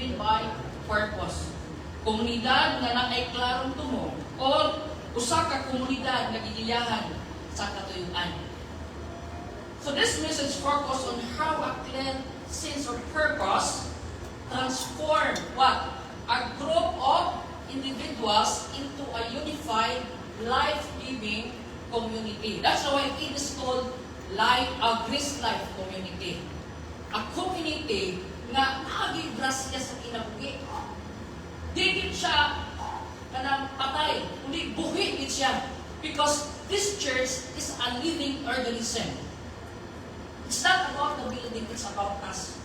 driven by purpose. Komunidad nga naay klarong tumo o usa ka komunidad nga gigiyahan sa katuyuan. So this message focus on how a clear sense of purpose transform what? A group of individuals into a unified, life-giving community. That's why it is called a Grace Life community. A community nga nagigras siya sa kinabuhi. Di siya kanang patay, kundi buhi din siya. Because this church is a living organism. It's not about the building, it's about us.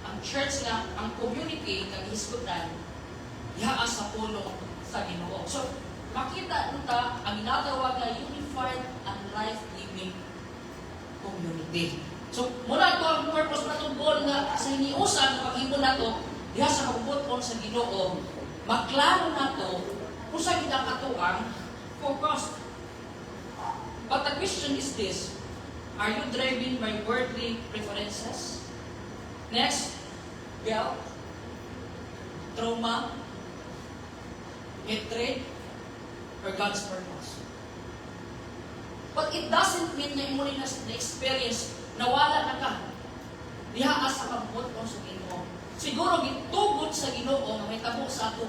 Ang church nga, ang community, nag-hisgutan, ihaa sa pulong sa Ginoo. So, makita nita ang ginatawag na unified and life-giving community. So, mula ito ang purpose na itong goal nga sa hiniusan, pag-ibon na ito, diha sa kabubuton sa Ginoo, maklaro na ito kung sa ginakatuang focused. But the question is this: are you driven by worldly preferences? Next, guilt, trauma, hatred, or God's purpose? But it doesn't mean na imo na experience nawala na ka. Diha sa kabubuton sa Ginoo. Siguro gitugod sa Ginoo nga may tabo sa ato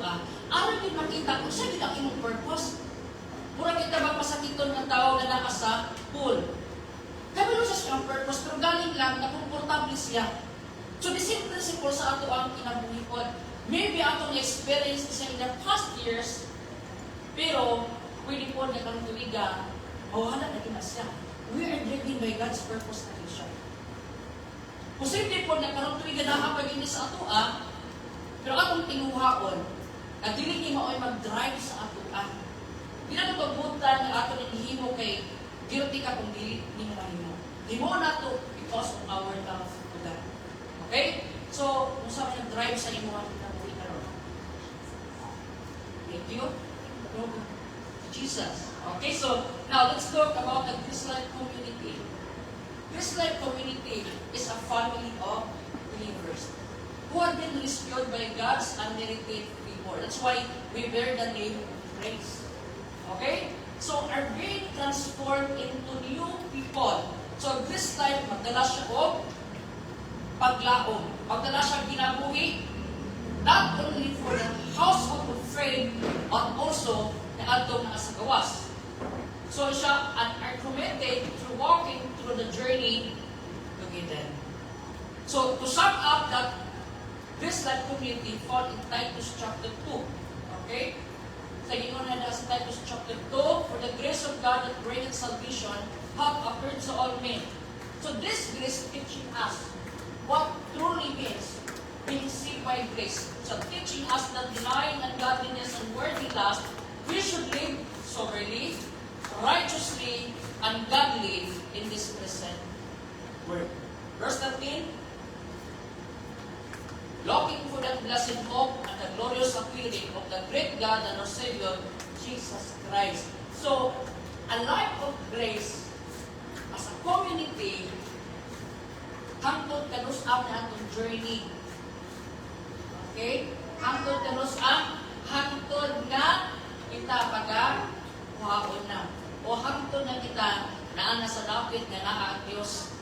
aron din makita kung sa gid ang imong purpose. Mura kita ba pasakiton ng tao na naa sa pool. Kabalo sa siyang purpose, pero galing lang na komportable siya. So the same principle sa ato ang kinabuhipon. Maybe atong experience siya in the past years, pero pwede po na kang tuwiga, mawahala na gina siya. We are driven by God's purpose na rin siya. Posible po na karong tuwiga na kapag sa ato pero atong tinuhaon, na dili ni maoy mag-drive sa ato Di na ito pagbutan na ato nilihimo kay guilty ka kung dili ni mo mahimo. Himo na to because of our love for God. Okay? So, kung saan nag-drive sa imo ang kinabuhi karon? Thank you. Jesus. Okay, so now let's talk about the Grace Life community. Grace Life community is a family of believers who have been rescued by God's unmerited favor. That's why we bear the name of grace. Okay? So, are being transformed into new people. So, Grace Life, magdala siya o paglaom. Magdala siya ginabuhi, not only for the household of faith, but also na atong nakasagawas. So, siya are committed through walking through the journey together. So, to sum up that Grace Life community found in Titus chapter 2. Okay? Sa Ginoo na sa Titus chapter 2, for the grace of God that bringeth salvation hath appeared to all men. So this grace teaching us what truly means being saved by grace. So teaching us that denying ungodliness and worldly lust, we should live soberly, righteously, and godly in this present world. Verse 13, looking for that blessed hope and the glorious appearing of the great God and our Savior, Jesus Christ. So, a life of grace as a community, hangtod kanus ang atong journey. Okay? Hangtod kanus ang hangtod nga kita pagkakuhaon na. O hangtod na kita na sa dapit nga naa ang Diyos.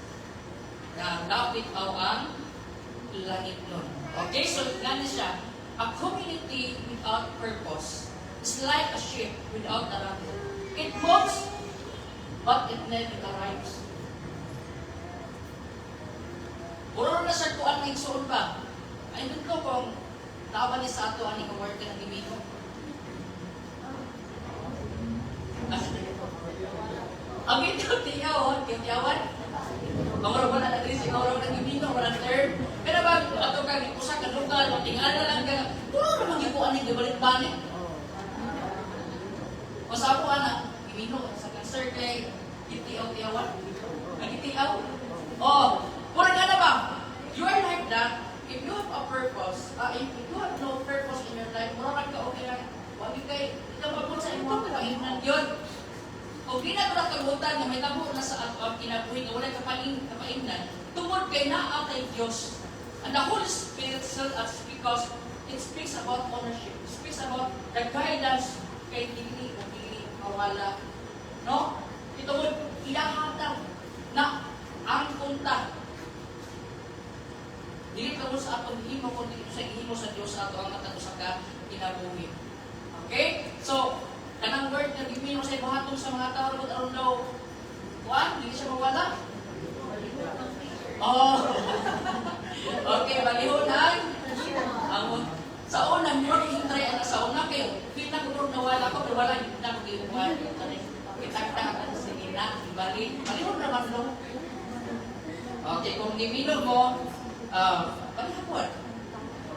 Na dapit aw ang langit nun. Okay, so gani siya. A community without purpose is like a ship without a rudder. It moves, but it never arrives. Puro na siya kuan ng igsoon ba? Ay, doon ko kung tawa ni sa ato ani kung work ng imigo. Ang ito, tiyawan, tiyawan. Ang ba na nagris, ikaw raw ng imigo, walang term. Pero ba, ato ka, usa ka lugar, matingan na lang ka, puro naman gipuan ng gabalik-balik. O sa ako, anak, imigo, sa cancer kay, itiaw, tiyawan. Nag-itiaw. O, puro ka na ba? You are like that. If you have a purpose, if you have no purpose in your life, mura ka okay lang. Wag kay, ikaw mabot sa imo, kapahinan yun. O di na ko nakagutan na may tabo na sa ato ang kinabuhi na wala kapainan, tungod kay naa kay Diyos. And the Holy Spirit serves as because it speaks about ownership. It speaks about the guidance kay dili o dili mawala. No? Ito mo, iyahatag na ang punta. Dili ka mo sa atong himo, kundi ito sa ihimo sa Diyos sa ato ang matato sa kinabuhi. Okay? So, kanang word na gimino sa ibahatong sa mga tao aron daw, kuan, dili siya mawala. Oh. Okay, balihunan. Sa una, mo hintray ana sa una kay kita ko nawala ko pero wala na ko giuban. Kita sinina, balihon naman do. Okay, kung gimino mo, balihon.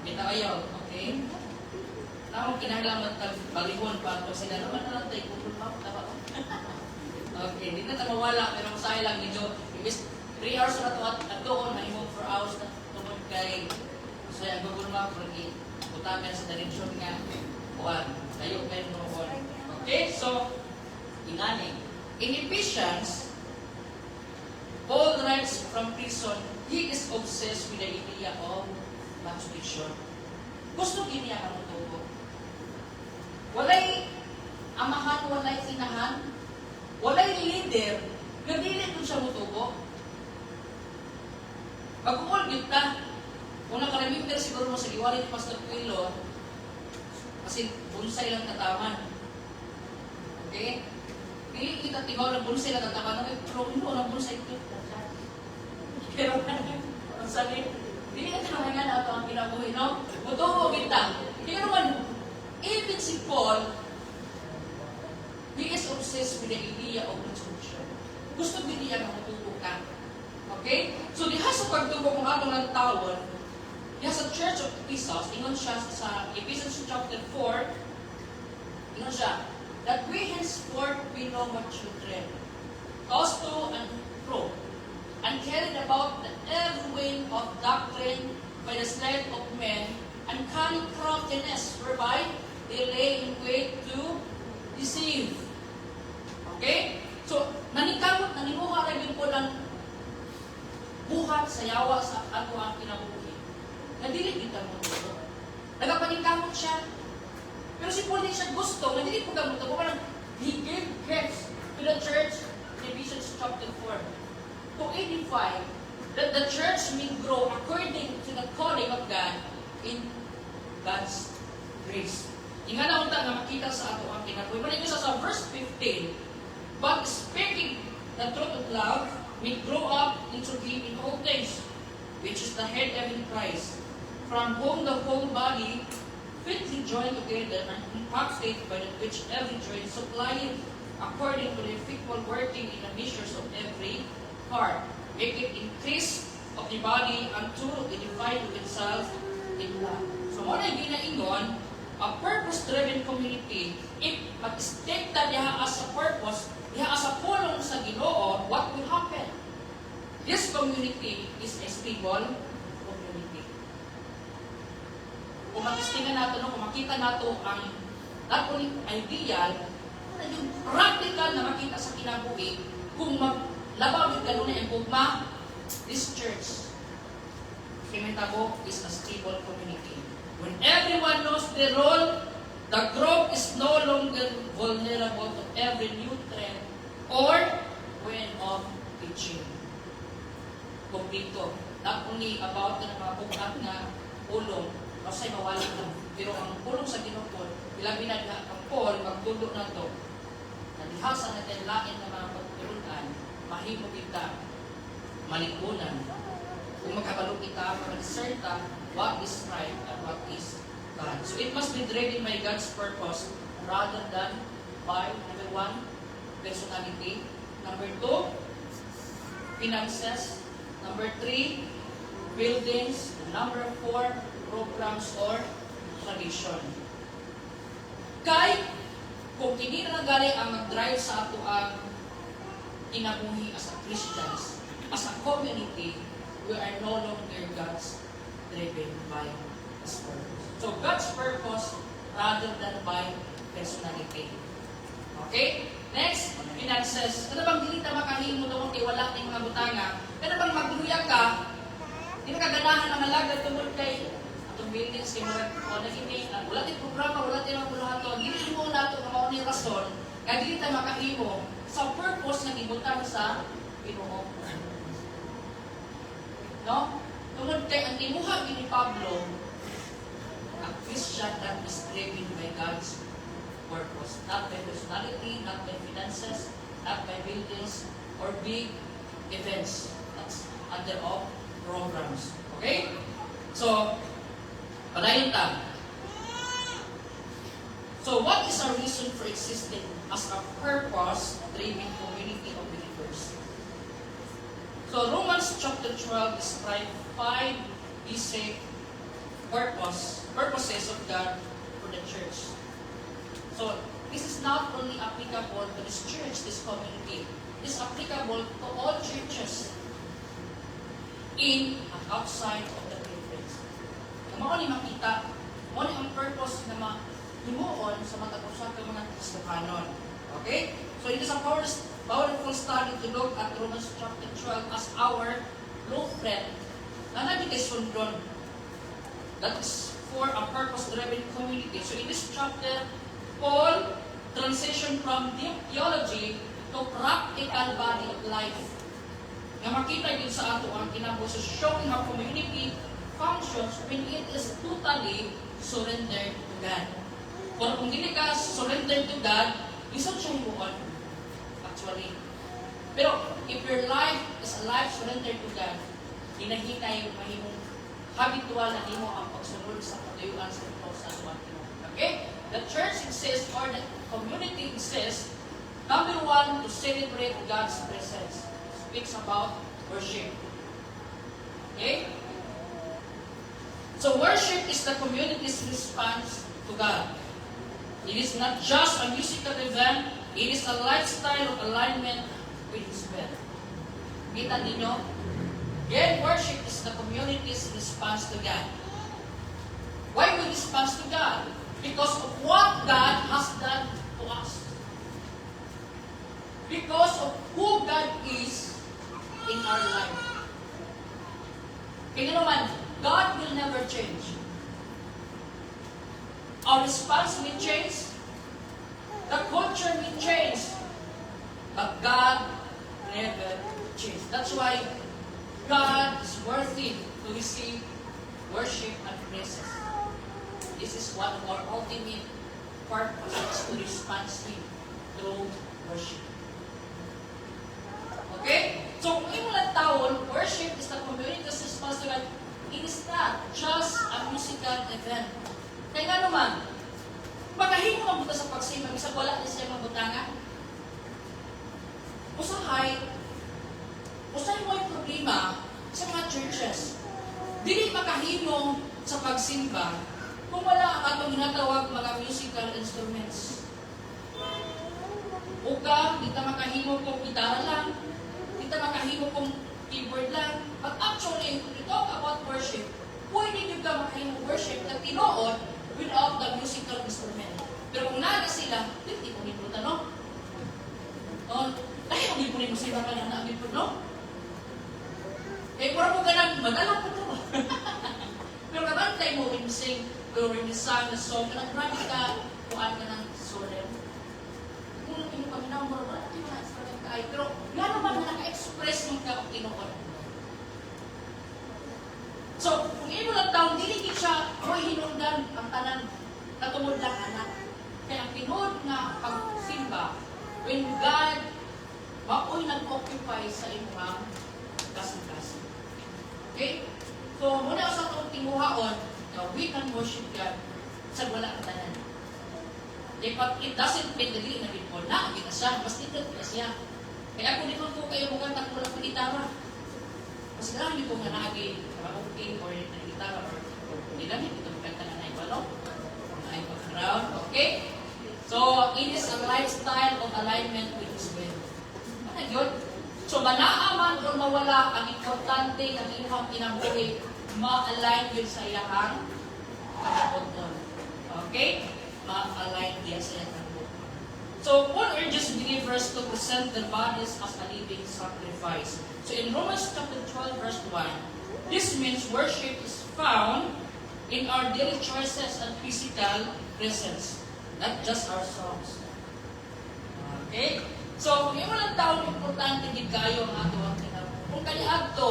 Kita kayo, okay? Namo kinahanglan balihon pa to sila naman na tay kung tama. Okay, di na mawala pero sa lang medyo imbis 3 hours na to at doon mahimong 4 hours na tungod kay so ang Google Map lagi utamen sa direction nga kuan kayo kayo mo kuan. Okay, so ingani in Ephesians Paul writes from prison. He is obsessed with the idea of masturbation. Gusto giniya ka mo tubo. Walay amahan, walay sinahan, walay leader, nga dili ko siya mutubo. Pag-uol kita, kung nakaramimter siguro mo sa iwalin ni Pastor Quilo, kasi bunsay lang tataman. Okay? Pili kita tigaw ng bunsay lang tataman, pero hindi ko ng bunsay ito. Pero ang sabi, hindi ka tamayan na ito ang kinabuhi, no? Mutubo kita. Hindi naman, even si Paul, he is obsessed with the idea of masturbation. Gusto din niya na mutubo ka. Okay? So, diha sa pagtubo kung ato ng tawon, diha sa Church of Ephesus, ingon siya sa Ephesians chapter 4, ingon siya, that we henceforth be no more children, tossed to and fro, and carried about the every wind of doctrine by the sleight of men, and cunning craftiness, whereby they lay in wait to deceive. Okay? So, nanikamot, nanimuha rin po lang buhat sa yawa sa ato ang kinabuhi. Nadili kita mo ito. Nagapaningkamot siya. Pero si Paul din siya gusto, nadili po gamot ako. Parang, he gave gifts to the church in Ephesians chapter 4 to edify that the church may grow according to the calling of God in God's grace. Inga na unta na makita sa ato ang kinabuhi. Manig sa verse 15, but speaking the truth of love, we grow up into Him in all things, which is the head even Christ, from whom the whole body fitly joined together and compacted by that which every joint supplying according to the effectual working in the measures of every part, make it increase of the body unto edify to itself in love. So mo na ginaingon, a purpose-driven community, if mag-state na diha as a purpose, diha as a pulong sa Ginoo, what will happen? This community is a stable community. Kung mag-istingan nato, kung makita nato ang not only ideal, yung practical na makita sa kinabuhi, kung maglabaw yung kanunay ang gugma, this church, Kimitabo, is a stable community. When everyone knows their role, the group is no longer vulnerable to every new trend or wind of teaching. Kumplito. Not only about the mga bukat na ulong, kasi mawala na. Pero ang ulong sa Ginoo, ilang binagha ang Paul, magdulo na ito. Nadihasa natin lain ng mga pagtulunan, mahimo kita, malikunan. Kung magkabalo kita, mag-discerta what is right and what is God. So it must be driven by God's purpose rather than by, number 1, personality. Number 2, finances. Number 3, buildings. Number 4, programs or tradition. Kay, kung kini na nagali ang mag-drive sa ato ang inabuhi as a Christians, as a community, we are no longer God's driven by His purpose. So God's purpose rather than by personality. Okay? Next, finances. Ano bang dili ta makahimo doon kay wala ning mga butanga? Ano bang magluya ka? Di ka ganahan ang alagad tungod kay atong buildings kay o naging wala tayong programa, wala tayong mabulahaton, hindi mo nato na maunang rason, kaya hindi tayo makahimo sa purpose na gibutan sa Ginoo. No? Tungod kay ang timuha ni Pablo, a Christian that is driven by God's purpose. Not by personality, not by finances, not by buildings, or big events. That's under of programs. Okay? So, padayon ta. So, what is our reason for existing as a purpose-driven community of believers? So, Romans chapter 12 describes 5 basic purposes of God for the church. So, this is not only applicable to this church, this community. It is applicable to all churches in and outside of the province. Mao ni makita, mao ni ang purpose na mahimuon sa matag-usa ka mga Kristohanon. Okay? So it is a powerful study to look at Romans chapter 12 as our blueprint na nagkikasundon. That is for a purpose-driven community. So in this chapter, Paul transition from deep theology to practical body of life. Nga makita din sa ato ang kinabuhi showing how community functions when it is totally surrendered to God. Kung hindi ka surrendered to God, isang siya himuon. Actually. Pero if your life is a life surrendered to God, hinahinay mahimong habitual na himo ang pagsunod sa katuyuan sa ito sa ato. Okay? The church exists or the community exists, number one, to celebrate God's presence. Speaks about worship. Okay? So worship is the community's response to God. It is not just a musical event, it is a lifestyle of alignment with His will. Kita ninyo? Again, worship is the community's response to God. Why we response to God? Because of what God has done to us. Because of who God is in our life. Kaya naman, God will never change. Our response may change. The culture may change. But God never changes. That's why God is worthy to receive worship and praises. This is one of our ultimate purposes, to respond to Him through worship. Okay? So, kung ilang taon, worship is the community's response to God. It is not just a musical event. Kaya nga naman, makahimo ang buta sa pagsimba, isang wala na siya mabutangan. Usahay mo yung problema sa mga churches. Dili makahimo sa pagsimba kung wala ang atong ginatawag mga musical instruments. Uka, kita makahimo kung gitara lang, kita makahimo kung keyboard lang. But actually, when we talk about worship, pwede nyo ka makahimo worship na tinuod without the musical instrument. Pero kung nada sila, hindi mo nito tanong. Dahil hindi mo nito sila ka na namin po, no? Eh, para mo ka na, madala po ito. Pero kapag tayo mo when you sing, or when you sing the song, kanang grabe ka, kuhaan ka ng solemn. Kung natin yung paminaw mo, wala tayo na instrument ka ay. Pero nga naman na naka-express mo ka ang tinuod. So, kung ino lang taon, diligid siya, hoy hinungdan ang tanan, katungod lang anak. Kaya ang tinuod na pagsimba, when God, maoy nag-occupy sa imong kasing-kasing. Okay? So, muna sa itong tinguhaon, we can worship God sa wala ka tanan. But it doesn't mean na dili na rin po na, kita siya, mas tindot na siya. Kaya ako dito po kayo mukha takbo lang po gitara. Mas lang dito nga nagi, karaoke, or gitara, or hindi lang, ito magkanta na naibalo, background, okay? So, it is a lifestyle of alignment with His will. Ano yun? So, manaaman o mawala ang importante ng inyong kinabuhi, ma-align yun sa iyahang pagkapunton. Okay? Ma-align yun sa iyahang pagkapunton. So, Paul urges believers to present their bodies as a living sacrifice. So, in Romans chapter 12, verse 1, this means worship is found in our daily choices and physical presence, not just our songs. Okay? So, kung yung walang taon, importante din kayo ang ato ang kinabuhi. Kung kaniadto,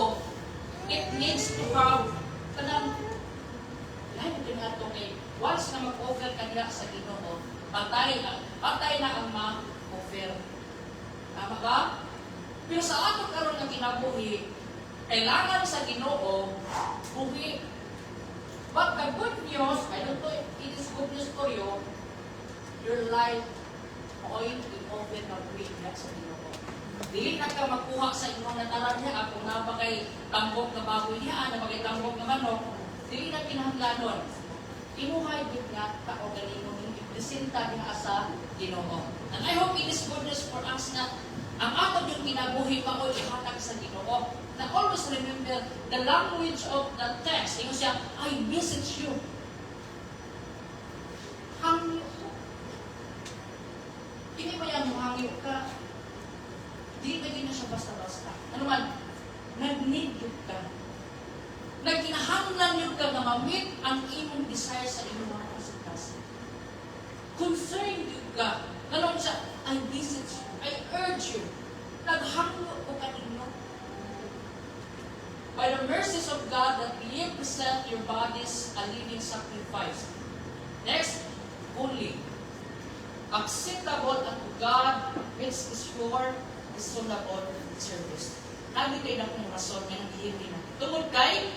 it needs to have kanang lahat din ato kay once na mag-offer kanila sa Ginoo, patay na ang ma-offer. Tama ba? Pero sa ato karon nga kinabuhi, kailangan sa Ginoo buhi. But the good news, I don't know if it is good news for you, your life oil will open na buhi na sa Ginoo. Dili na ka makuha sa imong nataran niya, kung na ba kay tambok na baboy niya, na ba kay tambok na manok, dili na kinahanglanon. Imuhay gud nga tao ganimo ning ipresenta niya sa Ginoo. And I hope it is good news for us na ang ato yung kinabuhi pa o ihatag sa Ginoo. Na always remember the language of the text. Ingon siya, I message you. Hangyo ko. Hindi ba yan hangyo ka? Di ba din na siya basta-basta? Ano man, nag-need ka. Nagkinahanglan yun ka na ma-meet ang imong desire sa imong mga kasitasin. Concerned yun ka. Ganun siya, I message you. I urge you. Naghangyo ko kanino. By the mercies of God that ye present your bodies a living sacrifice. Next, holy. Acceptable unto God, which is your reasonable service. Nabi kayo na kung rason nga nangihili na. Tungod kay,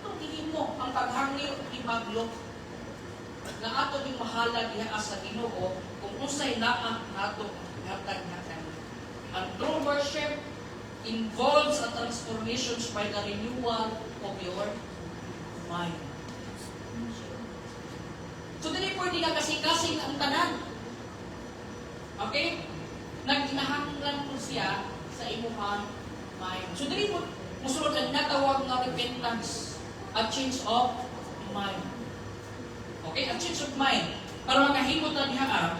itong mo ang paghangyo imaglo na ato yung mahala diha sa Ginoo kung unsay naa nato hatag na kami. Ang true worship involves a transformations by the renewal of your mind. So, dili pwede na kasi-kasing ang tanan. Okay? Nagkinahanglan po siya sa imuhang mind. So, dili mo musulod ang natawag na repentance, a change of mind. Okay? A change of mind. Para makahimot na diha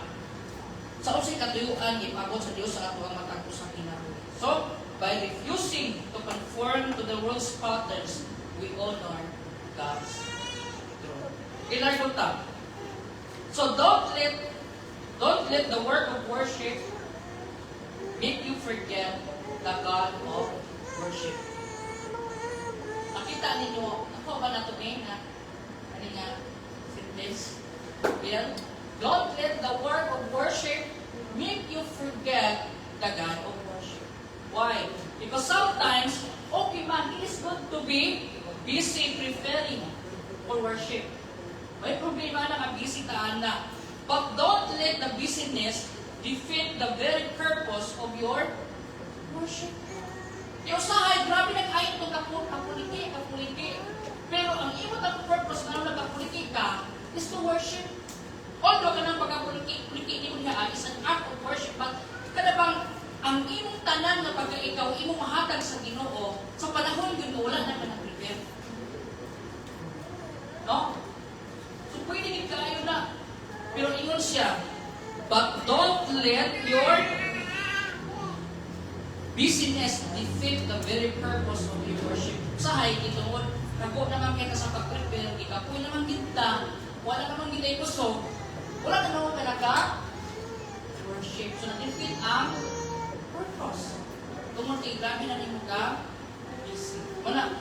sa usay katuyuan, ipagod sa Dios sa ato ang matag sa kinabuhi. So, by refusing to conform to the world's patterns, we honor God's throne. Ilan po ta? So don't let the work of worship make you forget the God of worship. Nakita ninyo, ako ba na ito na? Ano nga? Sentence? Well, don't let the work of worship make you forget the God of worship. Why? Because sometimes, okay man, it is good to be busy preparing for worship. May problema na ka-busy taan na. But don't let the busyness defeat the very purpose of your worship. Yung usahay, grabe nag-ayot itong kapuliki. Pero ang imot ang purpose na nagkapuliki ka is to worship. Although ka nang pagkapuliki ni mo niya is an act of worship, but kada bang ang imong tanan na pagka ikaw imong mahatag sa Ginoo sa panahon yun wala na nag-prepare. No? So pwede din kayo na. Pero ingon siya, but don't let your busyness defeat the very purpose of your worship. Sahay, itoon, nago naman kita sa pag-prepare, ikapoy naman kita, wala naman kita ikusog, wala na naman ka worship. So na-defeat ang purpose. Tungkol kay grabe na rin mo ka, wala.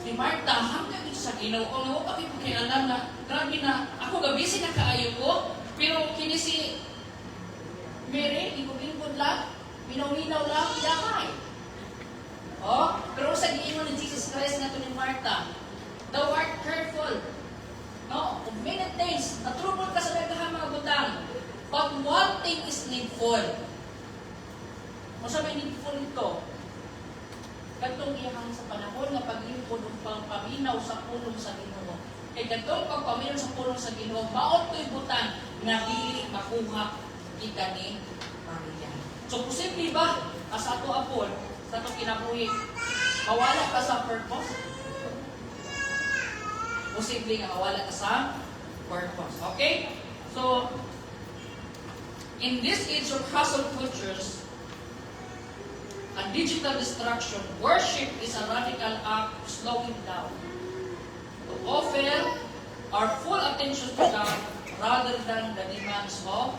Si Martha, hanggang ito sa Ginoo, no, pati po kaya alam na, grabe na, ako gabisi na kaayo ko, pero kini si Mary, ikubingkod lang, minaw-minaw lang, yakay. Oh, pero sa giingon ni Jesus Christ na ito ni Martha, thou art careful, no, of many things, natrubol ka sa daghang mga butang, but one thing is needful. Masabi needful ito, katong iyahang sa panahon nga paglingkod ng pagpaminaw sa pulong sa Ginoo. Kay katong pagpaminaw sa pulong sa Ginoo, maot to'y butang na dili makuha kita ni Maria. So, posible ba sa ato apol, sa ato kinabuhi, mawala ka sa purpose? Posible nga mawala ka sa purpose. Okay? So, in this age of hustle cultures, and digital distraction, worship is a radical act of slowing down to offer our full attention to God rather than the demands of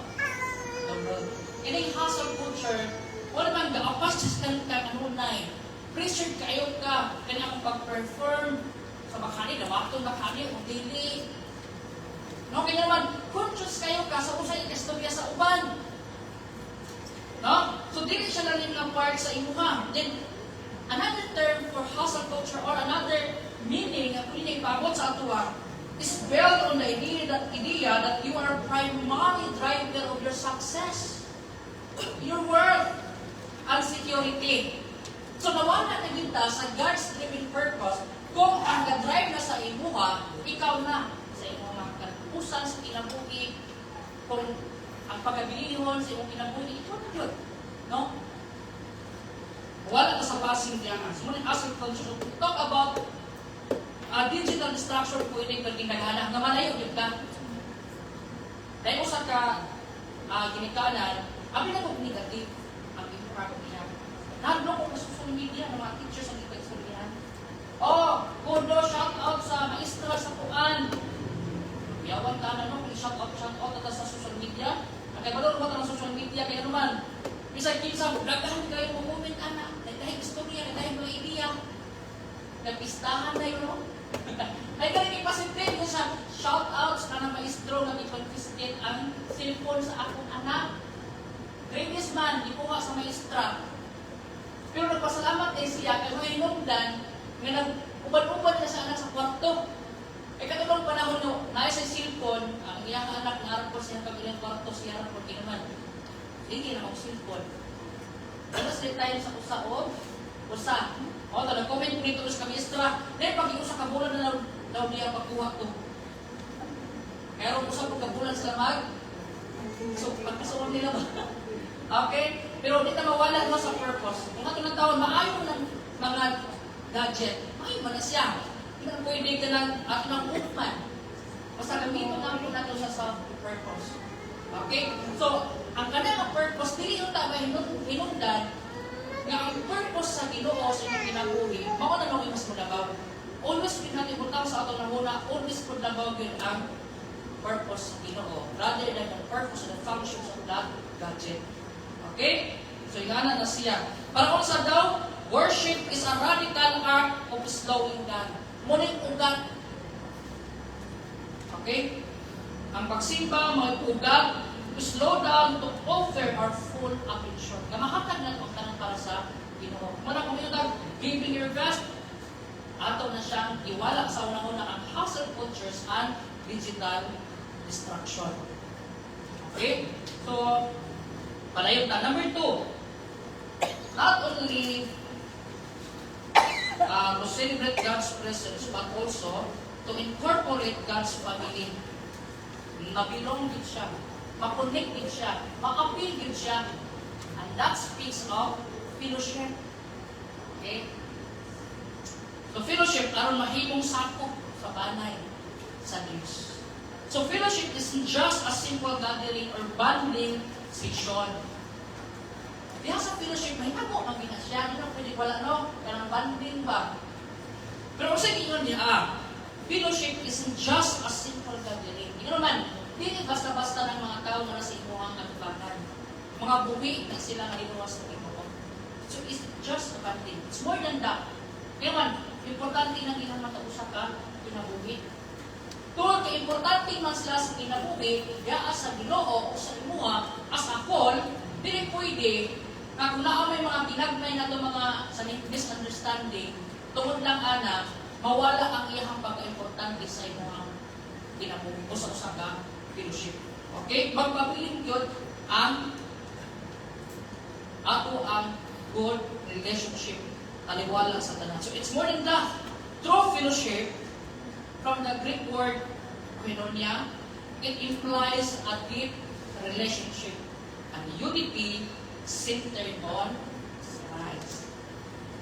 the world. In a hustle culture, wala man gaapas sa kanunay. Pressured kayo ka, kanya akong pag-perform sa makani, dawaton makani, o daily. No, kanya naman, conscious kayo ka sa usay istorya sa uban. No? So, dili siya na rin ang part sa imuha. Then, another term for hustle culture or another meaning na kung ipabot sa atuwa is built on the idea that you are primary driver of your success, your worth, and security. So, nawala na kita sa God's driven purpose kung ang drive na sa imuha, ikaw na sa imong mga katupusan sa kinabuhi, kung ang pagkabilihon sa imong kinabuhi, ito na yun. No? Wala ka sa passing diyangan. So, muna asset culture. Talk about digital distraction po ini pagkinaghanap. Nga malayo yun ka. Dahil usa ka ginikanan, abi na kong negative ang imuha ko niya. Nagno ko sa social media ng mga teachers ang ipag-istoryahan. Oh, kundo, shout out sa maestra sa kuan. Yawan ka na no, shout out ata sa social media. Kaya balor mo ng social media, kaya naman, bisag kinsa, daghan kayo mo comment, anak, dahil istorya, dahil mga ideya, nagpistahan na yun, no? Ay galing ipasintin ko sa shout out sa kanang maestro na ipag-visit ang cellphone sa akong anak. Greatest man, ipuha sa maestra. Pero nagpasalamat din siya, kaya may hinungdan, nga nag-ubad-ubad na sa anak sa kwarto. E katulong panahon no, na sa cellphone, ang iyang anak nga po siya kabilang kwarto siya na po kinaman. Hindi na akong cellphone. Alas din tayo sa usaog, usa. O, nag-comment po dito sa kamistra, dahil pag-iusa kabulan na daw niya pagkuha to. Kaya rin usa po kabulan sila mag. So, pagkasuon nila ba? Okay? Pero di ta mawala na sa purpose. Kung ato ng taon, maayon ng mga gadget, maayon man na siya. Hindi na pwede ka ng ato ng ukman. Basta gamitin namin natin siya sa purpose. Okay? So, ang kanang purpose, dili yung tama hinundan nga ang purpose sa Ginoo sa inyong kinabuhi, mao na nang mas mulabaw. Always natin butang sa ato nahuna, always mulabaw yun ang purpose sa Ginoo, rather than the purpose and the functions of that gadget. Okay? So, ingana na siya. Para kung sa daw, worship is a radical act of slowing down. Muning ugat. Okay? Ang pagsimba, mga ugat, to slow down, to offer our full attention. Kamahatag na itong tanong para sa Ginoo. Muna kung minutag, giving your best, ato na siyang iwala sa unang-una ang hustle cultures and digital distraction. Okay? So, palayon ta. Number 2, not only to celebrate God's presence, but also to incorporate God's family. Nabilong din siya, makunik din siya, makapil din siya, and that speaks of fellowship. Okay? So fellowship, aron mahimong sakop sa banay sa Diyos. So fellowship isn't just a simple gathering or bonding session. Diya sa fellowship, mahitabo ang ginasya, hindi na pwede wala, no? Kanang banding ba? Pero sa ingon niya, fellowship isn't just a simple gathering. Hindi naman, hindi basta-basta ng mga tao na nasa imuhang katubanan. Mga buhi na sila na inuwas ng imuhang. So it's just a banding. It's more than that. Hindi naman, importante na ilang matausa ka, kinabuhi. Tungkol kay importante man sila sa kinabuhi, yaa sa Ginoo o sa imuha, as a whole, hindi pwede na kung may mga ginagmay na ito mga sa misunderstanding, tungkol lang ana, mawala ang iyang pagka-importante sa imuhang kinabuhi o sa usa ka fellowship. Okay? Magpabiling yun ang good relationship taliwala sa tanan. So it's more than that. True fellowship, from the Greek word koinonia, it implies a deep relationship and unity centered on Christ.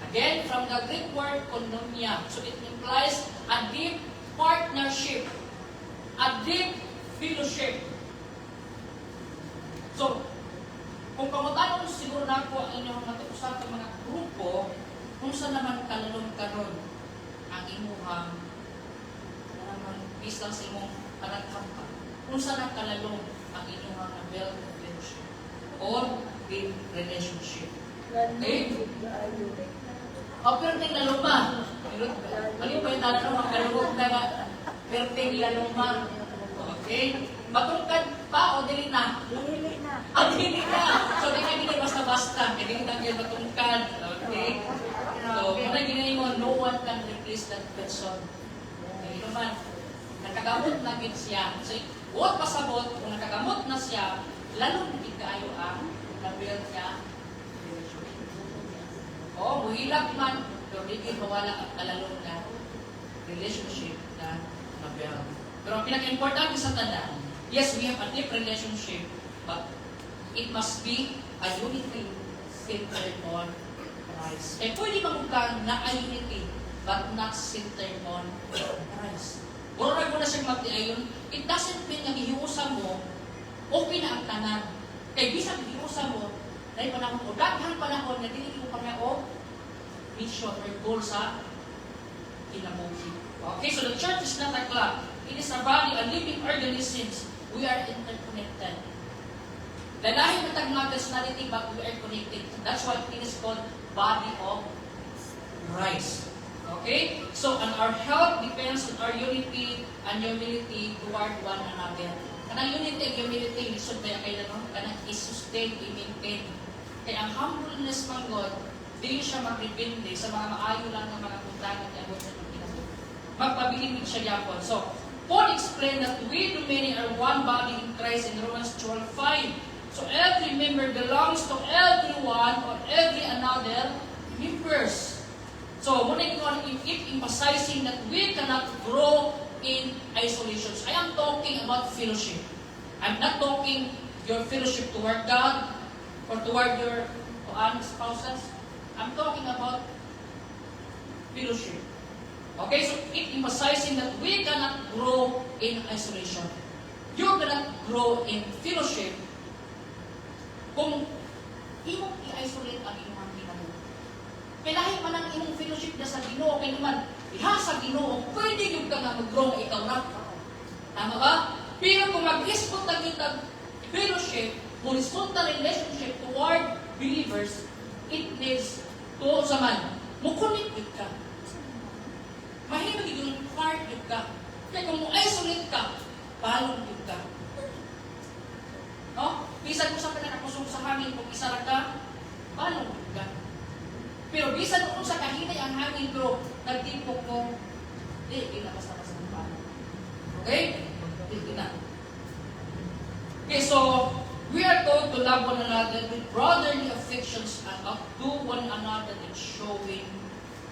Again, from the Greek word koinonia, so it implies a deep partnership, a deep fellowship. So, kung kamutanong siguro na po ang inyong matuusap ng mga grupo, kung saan naman kalalong karon ang imuhang naman base lang sa imong panagkampa. Kung saan kalalong ang inyong mga build of fellowship or in relationship. Okay? Perting laluma. Mali pa yung tanong ng mga kalugod na perting laluma. Okay? Matungkad pa o dili na? Dili na. Dili na. So, di na basta-basta. Dili na kayo matungkad. Okay? So, muna ginayin mo, no one can replace that person. Okay naman. Nakagamot na gid siya. So, huwag pasabot, kung nakagamot na siya, lalong hindi kaayo ang na-build niya. Oo, muhilak man, pero hindi mawala ang kalalong na relationship na na-build. Pero ang pinaka-importante sa tanda, yes, we have a deep relationship, but it must be a unity centered on Christ. Eh, pwede magbukan na a unity, but not centered on Christ. Murag mo na siyang magdiayon, it doesn't mean na gihiusa mo, okay na ang tanan. Kaya bisang gihiusa mo, dahil panahon o daghang panahon na dili mo kanya o mission or goal sa kinabuhi. Okay, so the church is not a club. It is a body, a living organisms. We are interconnected. Dahil matag mga personality, but we are connected. That's why it is called body of Christ. Okay? So, and our health depends on our unity and humility toward one another. Kanang unity and humility, lisod kaya kayo no? Kanang i-sustain, i-maintain. Kaya ang humbleness ng God, hindi siya magripindi sa mga maayo lang ng mga puntangan niya sa pagkinabuhi. Magpabilimig siya yapon. So, Paul explained that we the many are one body in Christ in Romans 12:5. So, every member belongs to everyone or every another members. So, muna keep emphasizing that we cannot grow in isolations. I am talking about fellowship. I'm not talking your fellowship toward God or toward your spouses. I'm talking about fellowship. Okay, so keep emphasizing that we cannot grow in isolation. You cannot grow in fellowship kung imong i-isolate ang imong Ginoo. Kailangan man ang imong fellowship na sa Ginoo, kay naman diha sa Ginoo, pwede yung ka nga mag-grow na ikaw na. Tama ba? Pero kung mag-respond na kita fellowship, horizontal relationship toward believers, it needs to saman. Mukunik yun ka. Mahimag yung part yun ka. Kaya kung mo-isolate ka, palong yun ka. No? Bisan mo sa pinakakusong sa hangin, kung isa ka, palong yun ka. Pero bisan mo sa kahinay ang hangin, pero nagtipok mo, hindi na basta-basta ng palong. Okay? Hindi na. Okay, so, we are told to love one another with brotherly affections and outdo one another in showing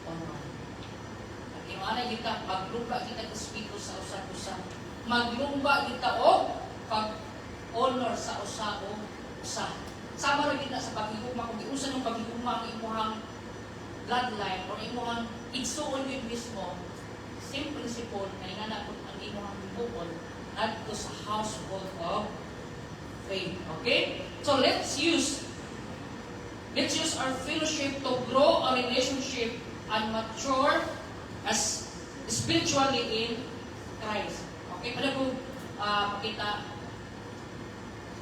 honor. At imana kita, maglumba kita ng Espiritu sa usa-usa. Maglumba kita o pag-honor sa usa-usa. Sama rin kita sa paghihuma. Kung iusan ng paghihuma ang imuhang bloodline o imuhang igsuon yun mismo, same principle na inanakot ang imuhang bukol at sa household of faith. Okay? So let's use our fellowship to grow our relationship and mature as spiritually in Christ. Okay? Pwede po pakita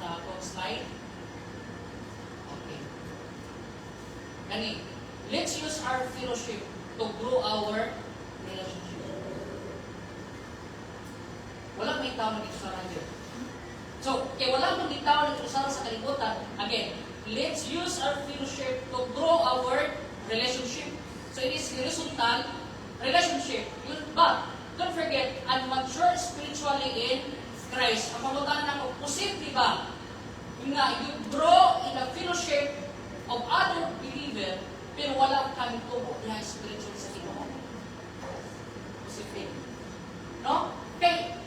sa akong slide. Okay. Gani, let's use our fellowship to grow our relationship. Wala may tao na dito sa radyo. So, kaya wala mong ditao ng usara sa kalibutan. Again, let's use our fellowship to grow our relationship. So, it is horizontal relationship. But, don't forget, and mature spiritually in Christ. Ang pangutanan ako, posible ba? Yung nga, you grow in a fellowship of other believer, pero wala kami tubo na spiritual sa Ginoo. Posible. No? Kaya,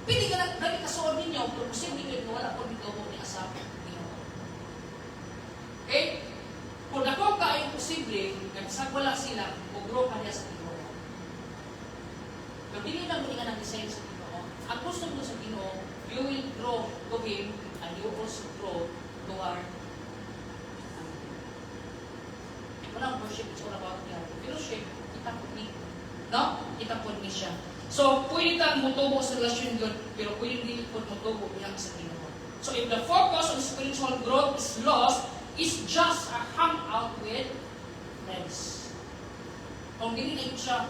pili ka na kasuon ninyo, pero posible kayo na wala po dito mo ni asap Ginoo. Okay? Kung ako ka ay posible, nagsagwala sila, mag-grow ka niya sa Ginoo. Pero hindi lang mo nga nag-design sa Ginoo. Ang gusto mo sa Ginoo, you will grow to Him, and you also grow to our walang worship, it's all about God. Fellowship, kita po ni. No? Kita po ni siya. So, pwede kang mutubo sa relasyon God, pero pwede din po mutubo bilang sa Ginoo. So, if the focus on spiritual growth is lost, it's just a hangout with friends. Kung dili na siya,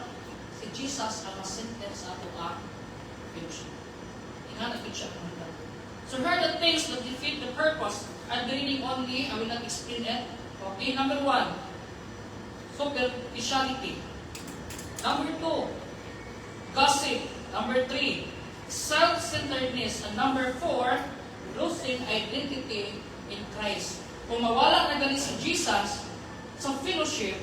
si Jesus ang masenter sa ato ang future. Ingat siya ang handa. So, here are the things that defeat the purpose. I'm reading only, I will not explain it. Okay, number 1, superficiality. Number 2, gossip. Number 3, self-centeredness. And number 4, losing identity in Christ. Kung mawala na galing si Jesus sa fellowship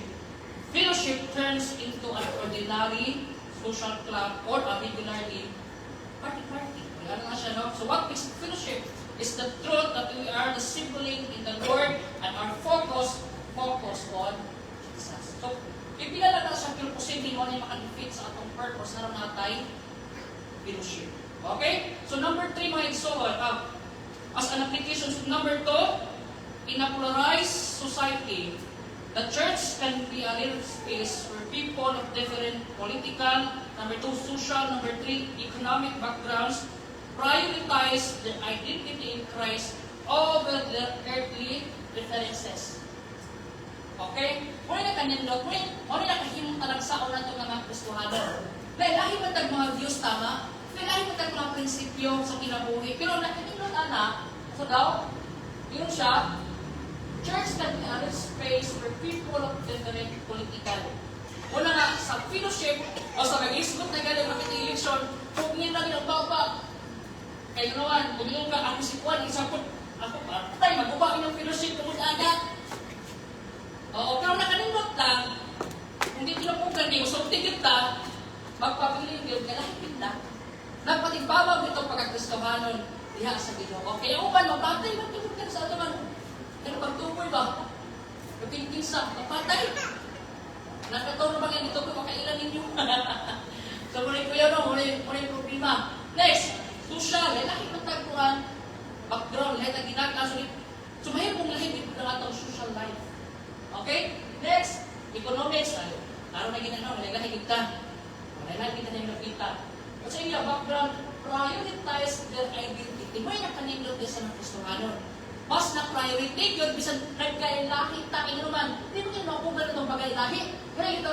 turns into an ordinary social club or a regularly party. Wala na siya, no? So what makes fellowship is the truth that we are the sibling in the Lord and our focus on Jesus. So, ipilala na siya, pero posibleng mo niya makadefeat sa atong purpose na natay fellowship. Okay? So, number 3, mga igsoon, as an application. So, number 2, in a polarized society, the church can be a little space where people of different political, number 2, social, number 3, economic backgrounds prioritize their identity in Christ over their earthly preferences. Okay? Muna na kanindot, muna na kahimong talag sa na ito mga Kristohano. Lahi matag mga views tama, lahi matag mga prinsipyo sa kinabuhi. Pero nakanindot so daw, yun siya, church can be a space where people of different political. Muna nga, sa fellowship, o sa mag-isgot na galing makita-election, pugnin na nilang baba. Kaya naman, kung ka, ako si Juan, isang ako pa, tayo, mag-ubakin ng fellowship, tungkol agad. Oo, pero nakanindot lang, kung di kinupugan niyo, so tigita, magpapili yung galahipin na. Nagpatigbabaw ito pagkakristohanon diha sa Ginoo. Kaya uban, mapatay, magtugod sa ato man. Pero pagtuboy ba? Pagpinpinsa, mapatay. Nakaturo ba nga dito ko makailan ninyo? So, muna ko yun, muna yung problema. Next, social, lahi matagpuan, background, lahi na ginagawa. So, mahirap kong lahi dito na atong social life. Okay? Next, economics. Laro na ginagawa, lahi kita. Lahi kita na yung nakita. At sa inyo, background, prioritize their identity. May nakanindot din sa mga Kristohanon. Mas na priority yun, bisan nagkailahi takin naman. Hindi mo kayo makugal itong bagay-lahi. Pero ito,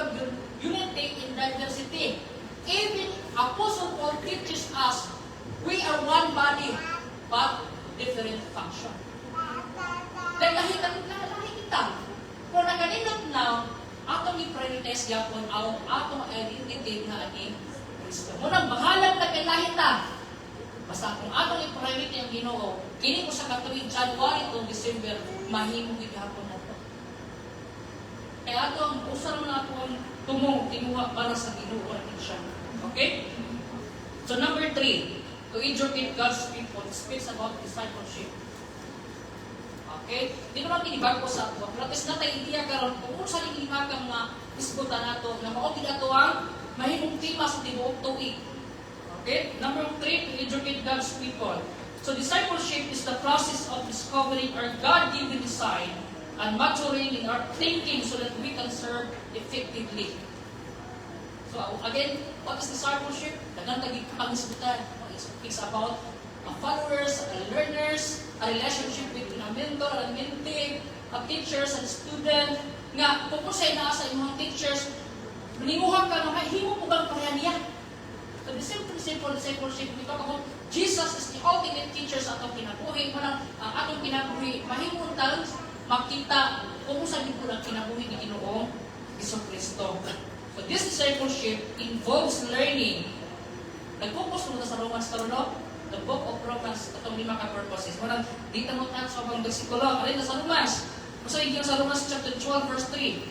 unity in diversity. Even Apostle Paul teaches us, we are one body, but different function. Dahil lahi kita. Kung nakanindot na, atong i-prioritize yapon ang atong identity na ani Kristo. Munang bahalag na kailahi ta. Basta kung atong i-priority ang Ginoo, kini ko sa katuig January to December, mahimong gihapon na to. Kaya ato ang usar mo na akong tumong tinuha para sa Ginoo natin siya. Okay? So number 3, to educate God's people, speaks about discipleship. Okay? Di ko natin ibago sa ato. Pratis na tayo idea karon kung sa lima kang mga isbutan nato, na maokid ato ang mahimong tema sa tibuok tuig. Okay? Number 3, to educate God's people. So discipleship is the process of discovering our God-given design and maturing in our thinking so that we can serve effectively. So again, what is discipleship? Dagan tagi pangisbutan. It's about followers, learners, a relationship between a mentor and mentee, teachers and student. Nga, kung sa ina sa imong teachers, manimuhang ka nga, himo po bang pareha niya? So the simple discipleship, we talk about Jesus is the ultimate teacher sa atong kinabuhi. Ang atong kinabuhi, mahimong taon makita kung sa dito ang kinabuhi ni Ginoong Jesucristo. So this discipleship involves learning. Nag-focus mo sa Romans karon, no? The book of Romans, itong 5 ka-purposes. Marang, dito mo tayo sa mga bersikulo. Alin na sa Romans? Masa yung sa Romans chapter 12, verse 3.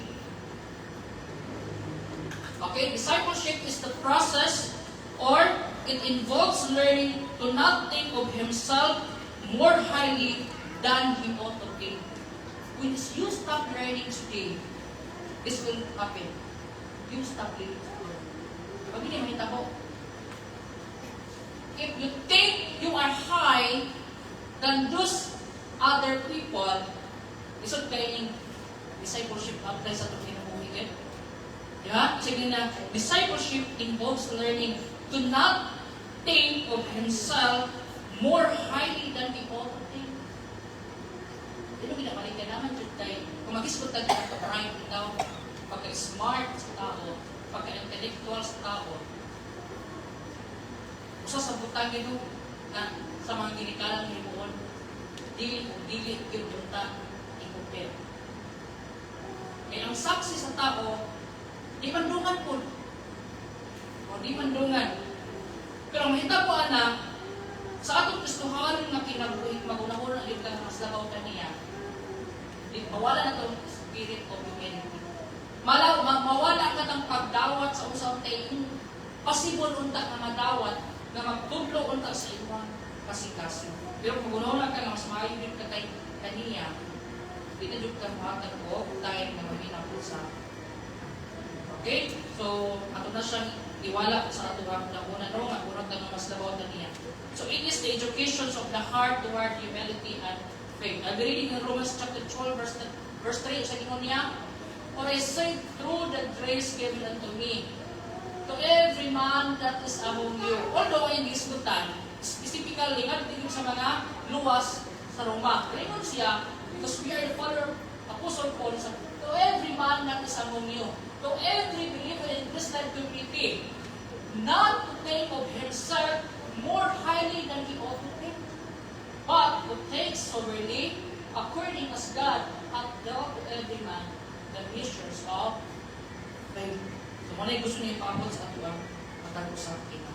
Okay, discipleship is the process or it involves learning to not think of himself more highly than he ought to think. When you stop learning today, this will happen. You stop learning today. Pag hindi mahitabo, if you think you are high than those other people, isod kayo yung discipleship apply sa itong kinabuhi. Diba? Sige na, discipleship involves learning to not think of himself more highly than he ought to think. Ito ginabalik ka naman dyan tayo. Kung mag-isipot tayo ito, prime daw, pagka-smart sa tao, pagka-intellectual sa tao, usa sa butang ito na sa mga ginikalang himuon, dili kinunta, i-compare. Kaya ang saksi sa tao, di mandungan po. O di mandungan. Pero mahita po ana, sa atong Kristohanon nga kinabuhi, magunahon ang ilang mas labaw kaniya, di mawala na itong spirit of humility. Mawala ka ng pagdawat sa usang tayo, pasibol unta na madawat, na magtudlo unta sa iwan kasi. Pero kung gunaw ka na mas maayon din ka kay kaniya, pinadug ka mahatag ko, tayo na mahina po sa. Okay? So, ato na siyang iwala sa ato ang una no, ang unang tanong mas labaw kaniya. So, it is the education of the heart toward humility and faith. I'll be reading in Romans chapter 12, verse 3, sa gingon niya, "For I say through the grace given unto me, to every man that is among you." Although ay gisgutan, specifically, nagtingin sa mga luwas sa Roma. Ringon siya, because we are the follower of Apostle Paul, to every man that is among you, to every believer in Christian community, not to think of himself more highly than he ought to think, but to take soberly, according as God hath dealt to every man the measures of faith. So, manay gusto niya ipabot sa ato ang matag-usap kita.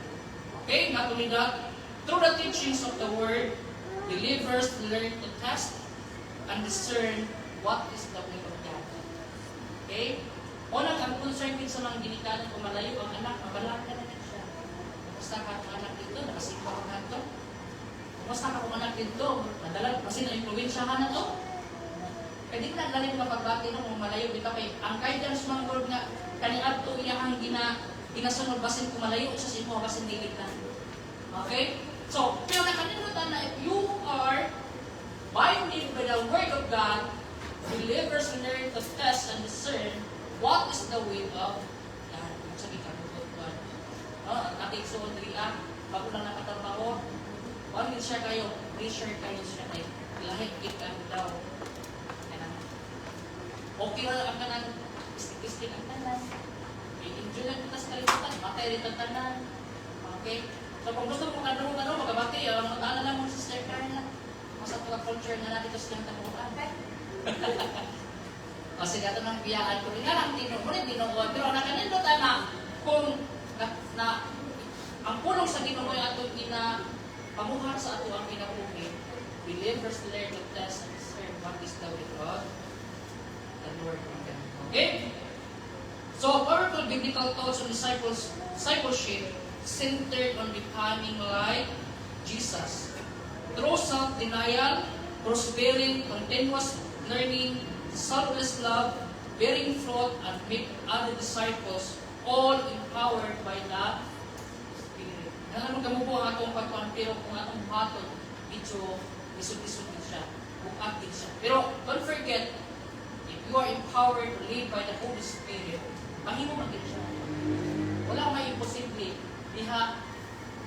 Okay, not only that, through the teachings of the Word, believers learn to test and discern what is the will of God. Okay? Unang ang concern din sa mga ginikanan kung malayo ang anak, mabalaan ka na din siya. Kumusta ka ang anak dito, nakasimpa ka na ito. Kumusta ka ang anak dito, madalag, kasi na-influensyahan na ito. Kaya di na galing mapagbati no, kung malayo dito kay ang guidance mga Lord nga kaniadto iya ang ginasunod basin kung malayo sa simo basin dili ka. Okay? So, pero nakalimutan na if you are binding by the Word of God, believers learn to test and discern what is the will of God. Sabi ka, God. No, ating suod ria, bago lang nakatrabaho, wag din siya kayo, pressure kayo siya kayo. Lahit kita daw. Okay na ang kanan, istik-istik ang tanan. I-enjoy lang kita sa kalimutan, matay rin ang tanan. Okay? So kung gusto mo kanong magabati, magtaanan lang mo sa Sister Carla. Mas ato ang culture na natin sa siyang tamuan. Kasi gato ng biyaan ko rin nga lang tinuod. Pero nakanindot na kung ang pulong sa Ginoo ay ato pamuhar sa ato ang kinabuhi. Believers learn to test and discern what is the will of the Lord. Okay? So, powerful biblical thoughts on discipleship centered on becoming like Jesus. Through self-denial, persevering, continuous learning, selfless love, bearing fruit, and make other disciples, all empowered by the Spirit. Alam mo kamo po ang atong pagkuhan, pero kung atong hatod, medyo isod-isod din siya, bukat din siya. Pero, don't forget, if you are empowered to live by the Holy Spirit, mahimo man din siya. Wala may imposible diha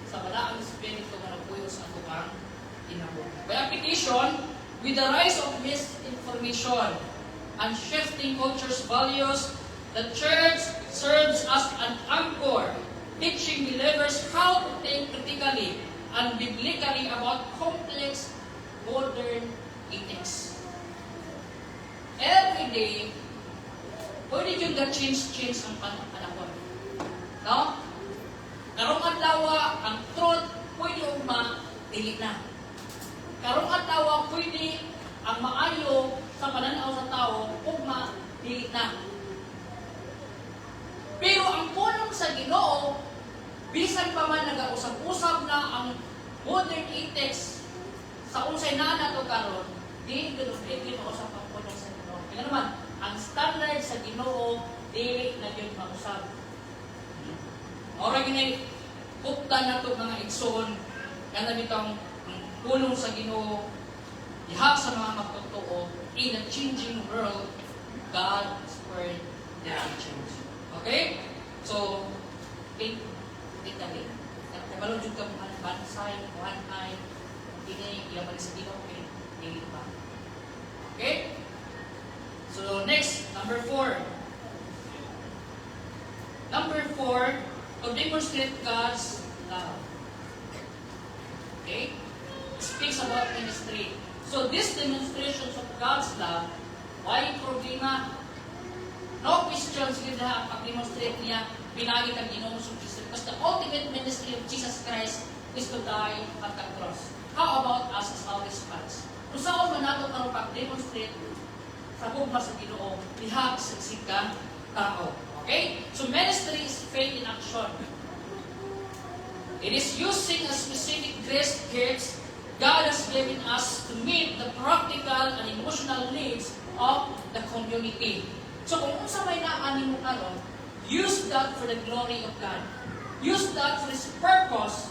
sa balaang Espiritu nga nagpuyo sa ato ang kinabuhi. By application, with the rise of misinformation and shifting culture's values, the church serves as an anchor, teaching believers how to think critically and biblically about complex modern ethics. Every day, pwede yung change ang panahon. No? Karong adlaw ang truth pwede yung ma-dili na. Karong adlaw pwede ang maayo sa pananaw sa tao ug ma-dili na. Pero ang pulong sa Ginoo, bisan pa man nag-usap-usap na ang modern ethics sa unsay naa nato karon, di usap ang pulong sa Ginoo. Kaya naman, ang standard sa Ginoo dili na gyud mausab. Ora gini kupta nato mga igsoon kana bitang pulong sa Ginoo diha sa mga magtotoo in a changing world, God's word never changes. Okay? So, practically. Kabalo jud ka mga bansay, kuhanay, kini ilaban sa Ginoo kay dili pa. Okay? So next, number 4. Number 4, to demonstrate God's love. Okay? Speaks about ministry. So these demonstrations of God's love, why problema? No questions with the pag-demonstrate niya, pinagi kang Ginoong Kristo. Because the ultimate ministry of Jesus Christ is to die at the cross. How about us as our response? Kung saan man nato ang pag-demonstrate sa gugma sa Ginoo, diha sa sika tao. Okay? So ministry is faith in action. It is using a specific grace gifts God has given us to meet the practical and emotional needs of the community. So kung unsa may naani mo karon, use that for the glory of God. Use that for His purpose.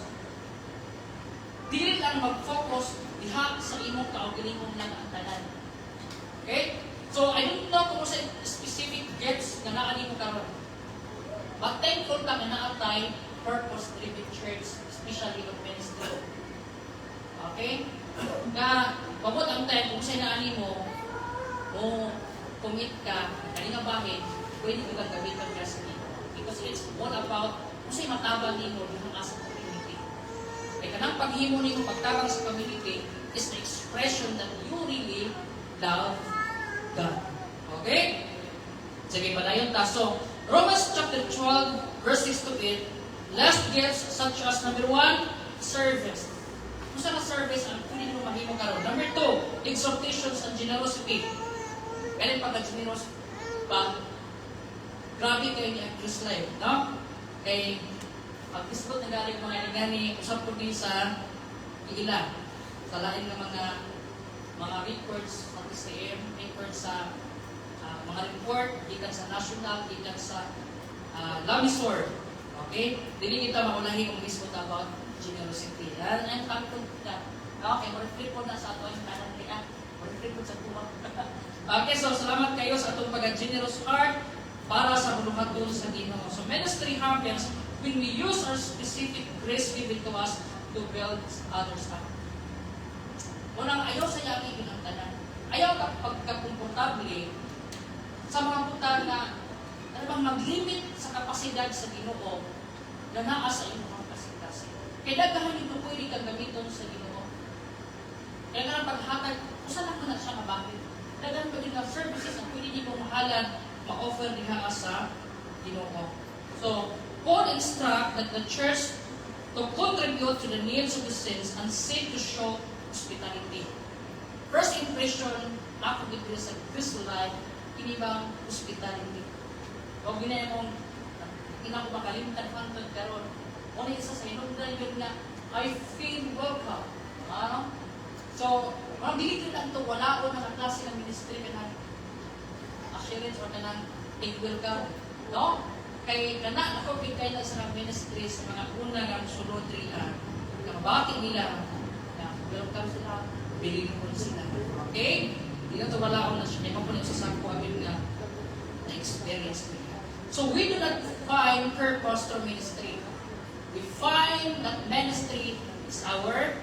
Dili lang mag-focus diha sa imong kaugalingong lang ang tanan. Okay? So I don't know kung sa specific gifts na naani mo karon. But thankful ka na naatay purpose-driven church, especially of ministry. Okay? Na, pabot ang time, kung sa'yo naani mo, commit ka, kanina bahin, pwede ko kang gamitan ka sa nito. Because it's all about, kung sa'yo matabang nito, yung asa community. Kaya kanang paghimo nito, pagtabang sa community, is the expression that you really love God. Okay? Sige, padayon ta. So, Romans chapter 12, verse 6 to 8, last gifts such as number 1, service. Kung saan na service ang pwede mo mahimo karon. Number 2, exhortations and generosity. Kaya pagka-generous pa, grabe kayo ni Chris Life, no? Kay pag-isbot na galing mga inigani, usap ko din sa ilan. Sa lain ng mga reports sa TCM, reports sa mga report, ikan sa national, ikan sa Lamisor. Okay? Dili kita maulahi kung isbot about generosity. Yan ang tangkod na. Okay, mag-flip po na sa ato yung kanan kaya. Mag-flip po sa tuwag. Okay, so salamat kayo sa atong pag-generous heart para sa bulungatun sa Ginoo. So ministry happens when we use our specific grace given to us to build others up. Unang ayaw sa yaki pinagtanan. Ayaw ka pagkakomportable sa mga butang na mag-limit sa kapasidad sa Ginoo na naa sa iyong mga kasikasi. Kaya dagahan ito pwede kang gamiton sa Ginoo. Kaya nga paghatag, usan ako na siya mabakit. Dagan pa din ang services ang pwede niyo mahalan, ma-offer niya sa Ginoo. So, Paul instruct that the church to contribute to the needs of the saints and seek to show hospitality. First impression, ako dito sa Christian life, kinibang hospitality. Huwag ginaya mong, hindi na ako makalimtan hantod karon. O na isa sa inundan yun nga, I feel welcome. So, mga dili lang ito, wala ko na klase ng ministry ka ng assurance or ka ng take welcome. No? Kay kana, nakopin kayo na sa ministry sa mga una ng sunod riyan. Nakabati nila na welcome sila, bilhin mo sila. Okay? Hindi na ito wala ko na siya. May mapunin sa sako amin nga na-experience nila. So, we do not find purpose through ministry. We find that ministry is our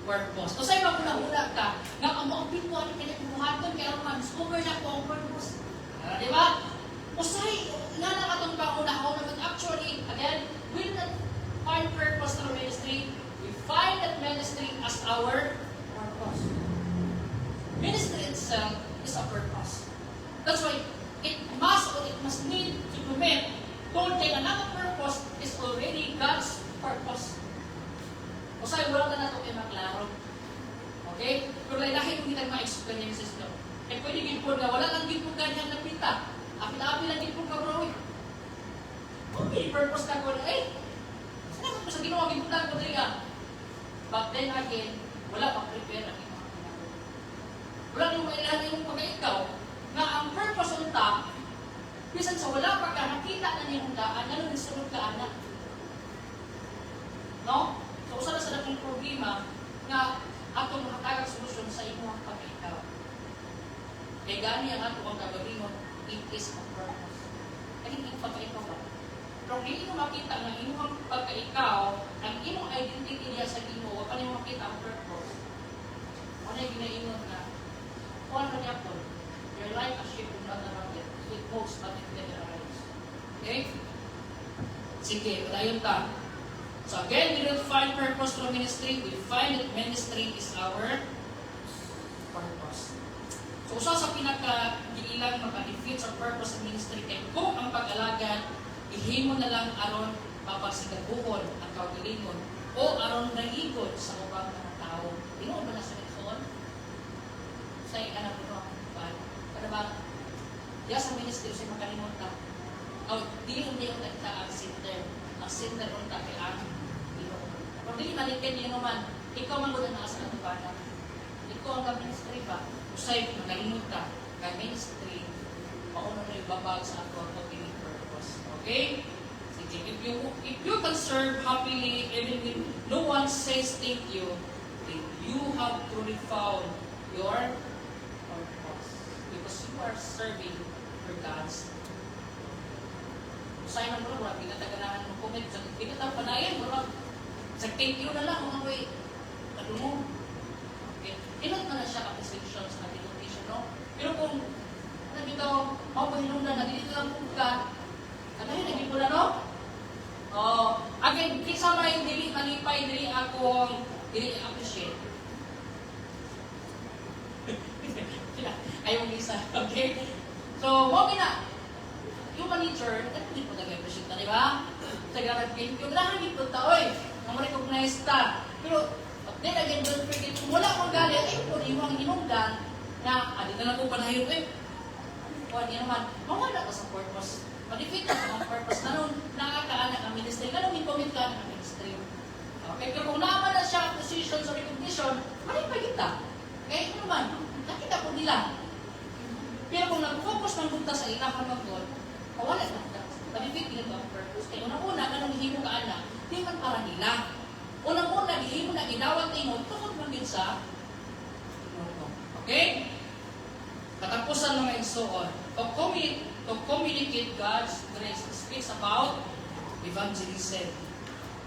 purpose. So, sa'yo magula-hula ka, nga ang mga people, ano pinagbuhaton, kaya naman, discover na po ang purpose. Di ba? O sa'yo, nga lang atong pangunahon naman, actually, again, we do not find purpose through ministry. We find that ministry as our purpose. Ministry itself is a purpose. That's why it must need to commit. Kung kaya another purpose is already God's purpose. O sa'yo, wala na nato kayo maklaro. Okay? Pero lahi kung kita ma-experiences nyo. Eh, pwede gipon nga, wala lang gipon kanyang napita. Apil-apil lang gipon ka, bro. Okay, purpose na ko na, saan ako sa ginawa, giputan ko din nga. But then again, wala pa-prepare ang mga ginagawa. Wala nang mailahan yung pag-ikaw, na ang purpose unta, bisan sa wala pa ka, nakita na niyong daan, ano nisunod ka, anak. No? So, usa na sa dakong problema nga atong makatagag solusyon sa imong pag-ikaw. Kaya gani ang ato ang kagalingon, it is a purpose. Kaya hindi pag-ikaw ba? Pero hindi mo makita nga imong pagka-ikaw, ang imong identity niya sa Ginoo, pa nimo makita ang purpose. Ano yung ginaingon na? Paul na niya po, your life as sheep will not around it. It moves, but it never arrives. Okay? Sige, padayon ta. So again, we don't find purpose through ministry. We find that ministry is our purpose. So usa sa pinaka-giilang maka-defeat sa purpose sa ministry kay kung ang pag-alagad ihimo na lang aron mapasigabuhon ang kaugalingon o aron nangigod sa ubang mga tao. Tingnan ba na sa Lexon? Sa anak mo ba? Kada ba? Ya sa ministry sa makalimot ta. O dili yung ang center. Ang center unta kay ang Ginoo. Kung dili malikin niyo naman, ikaw man gud na sa katubana. Ikaw ang ministry ba? Usay magalimot ta kay ministry mauno na yung babag sa ato ang purpose. Okay? Sige, if you can serve happily even when no one says thank you, then you have truly found your purpose. Because you are serving for God's. Usay man mo na pinataganahan mo comment sa pinatang panayan mo sa thank you na lang mga way. Ano mo? Okay. Inot na siya ka-position sa denomination, no? Pero kung ano dito, mapahinungdan na dito lang kung ka, ano yun, naging po na, no? Again, kisa may dili malipay, dili akong, dili appreciate. Ayaw isa, okay? So, okay na. Yung manager, hindi po nag-appreciate na, di ba? Taga-thank you. Grahan din po ta, oy. Recognize ta. Pero, then again, don't forget, kung wala akong gali, ay po, yung hinungdan na, adi na lang po panayon, eh. O, hindi naman, mawala ka sa purpose. Mag-defeat ka sa mga purpose na nung nakakaanak ang ministry. Ganun may comment ka ng ministry. Okay, pero kung naman na siya position sa recognition, mali pa kita. Okay, ano naman, nakita po nila. Pero kung nag-focus ng bunta sa ilang mag-God, mawala na kita. Mag-defeat nila ang purpose. Kaya unang-una, kanong hihimo ka anak, di man para nila. Unang-una, hihimo na idawat ino, tukod man din sa okay? Katapusan mga igsoon. To communicate God's grace speaks about evangelism.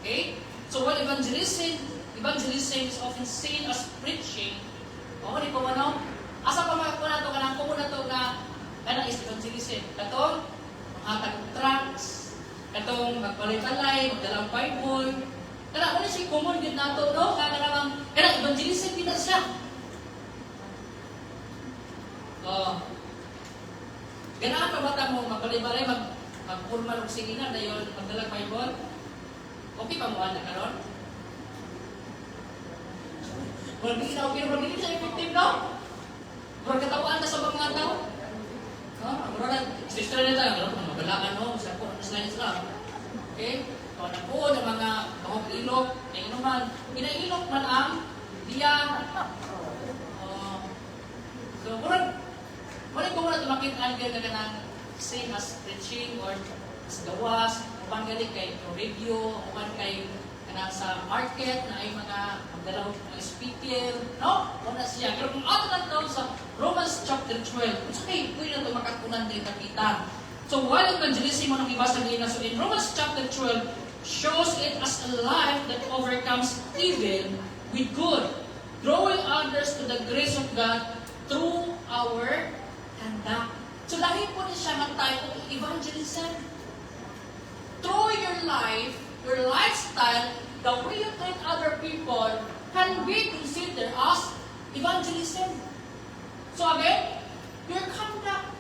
Okay? So what evangelism is often seen as preaching. O, di ko ano? Asa pa mga kunato ka ng kumunato na ano is evangelism? Katong hatag tracts, katong magpalitalay, magdalang Bible. Kana mo siya common din nato, no? Kana evangelism din na siya. Ganaan pa bata mo, magbalay-balay, mag-formal o singinan na yun, magdalang Bible. Okay pa mo, anak, karon? Wala hindi siya effective, no? Wala katawaan na sa mga tao. Wala sister na tayo, magalaan, no? Sa po, slides lang. Okay? So, anak po, ng mga bahog ilok, na inuman. Inailok man ang diya. So, wala ko muna tumakit ang ganda ka ng same as preaching or as gawas, upan galing kay radio, upan kay kanang sa market na ay mga magdalaw mga speaker, no? Wala siya. Pero kung ato lang daw sa Romans chapter 12, kung sa kayo, pwede na ito makakunan din kapita. So, while evangelism mo nang ibasa nila, so in Romans chapter 12, shows it as a life that overcomes evil with good, drawing others to the grace of God through our conduct. So dahil po na siya mag-type of evangelism. Through your life, your lifestyle, the way you treat other people can be considered as evangelism. So again, your conduct.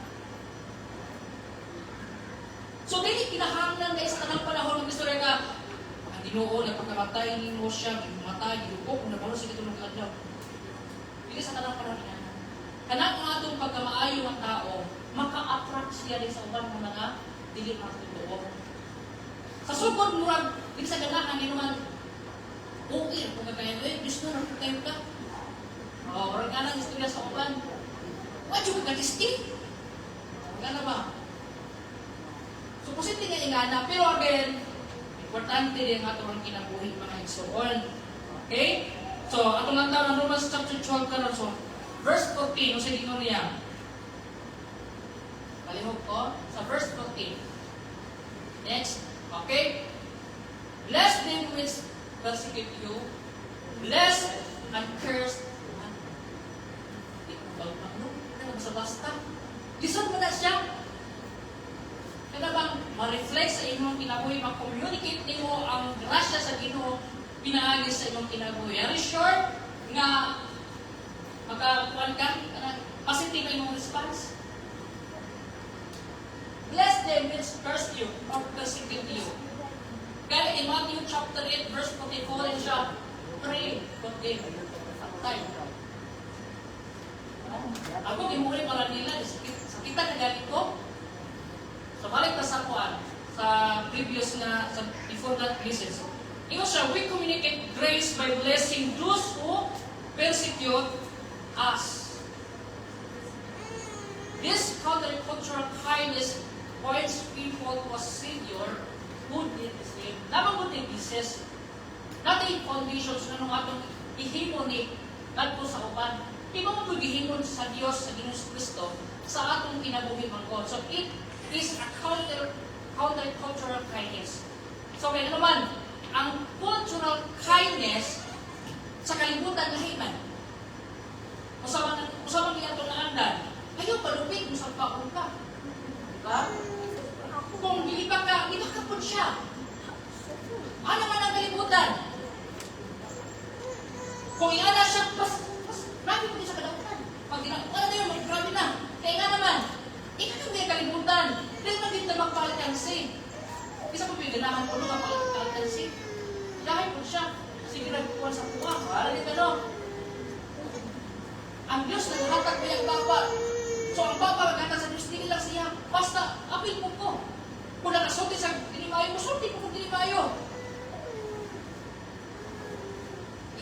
So dili kinahanglan guys tanang panahon ng istorya ka ang Ginoo nagpakamatay ni mo siya, gimatay, gidugo, kung nabalo sa kitulong adlaw. Dili sa tanang panahon na. Kanang atong pagkamaayo ng tao, maka-attract siya din sa ubang mga dili matutoo. Sa sugod murag, di sa ganahan din naman, okay, kung kaya, gusto na tayo ka. Murag nga lang istorya sa uban. Wala yung kagalisti. Gana ba? So, positive nga ingana, pero again, importante din ang atong kinabuhi mga igsoon. Okay? So, atong lang taon ng Romans chapter 12 karon, so, verse 14, o sa ginoo niya. Palihog ko, sa verse 14. Next. Okay? Bless them which persecute you. Bless and curse. Basta. Listen mo na siya. Kaya bang ma-reflect sa inyong kinabuhi, ma-communicate nimo ang grasya sa Ginoo pinaagis sa inyong kinabuhi. Are you sure nga makakuan ka? Positive na inyong response? Bless them which curse you or persecute you. Kaya in Matthew chapter 8 verse 44 in siya, pray for them. Time. Ako gimuli pala nila, sakita na ganito. So balik na sa kuan, sa previous na, sa before that message. Ingo siya, we communicate grace by blessing those who persecute us. This countercultural kindness points people to a Savior who did the same. Naman mo din bises, natin conditions na nung atong ihimo ni kadto sa uban. Di ba mo gihimon sa Dios, sa Ginoong Kristo, sa atong kinabuhi mangkon. So it is a countercultural kindness. So kaya naman, ang cultural kindness sa kalibutan lahi man. Usaman niya itong naandan, ayaw palupit mo sa paon ka. Diba? Kung dilipa ka, iba ka po siya. Ano man ang kalibutan? Kung iana siya, grabe mo din sa kadautan. Pag ano na yun, grabe na. Kaya nga naman, ikaw yung kalibutan. Dahil na din na magpalitansi. Isa po pinaganahan ko nung magpalitansi. Dahil po siya, sige nagpuan sa puwa. Alam niyo no? Ang Diyos naghatag mo yung baba. So ang baba naghatag sa Diyos, hindi lang siya. Basta, apil mo ko. Kung nakasulti sa dinimayo mo, sulti mo kung dinimayo.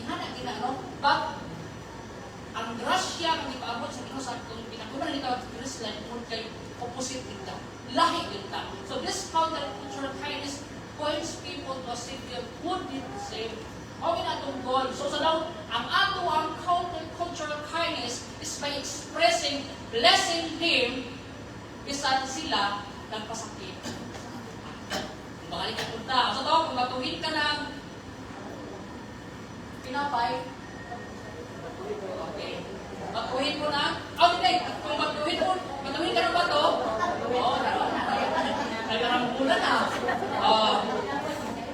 Ihana, ginano? But, ang grasya ng ipaabot sa Ginoo sa atong pinakunan nito at Christian tungod kay opposite nito. Lahi nito. So this countercultural kindness points people to a Savior who did the same. Ang atong goal. So sa daw, ang ato ang countercultural kindness is by expressing, blessing Him bisan sila nagpasakit. Balik ka punta. So daw, kung matuhin ka ng pinapay, okay. Matuhin mo na. Oh, hindi. Kung matuhin ka ng bato, nagkarambulan na.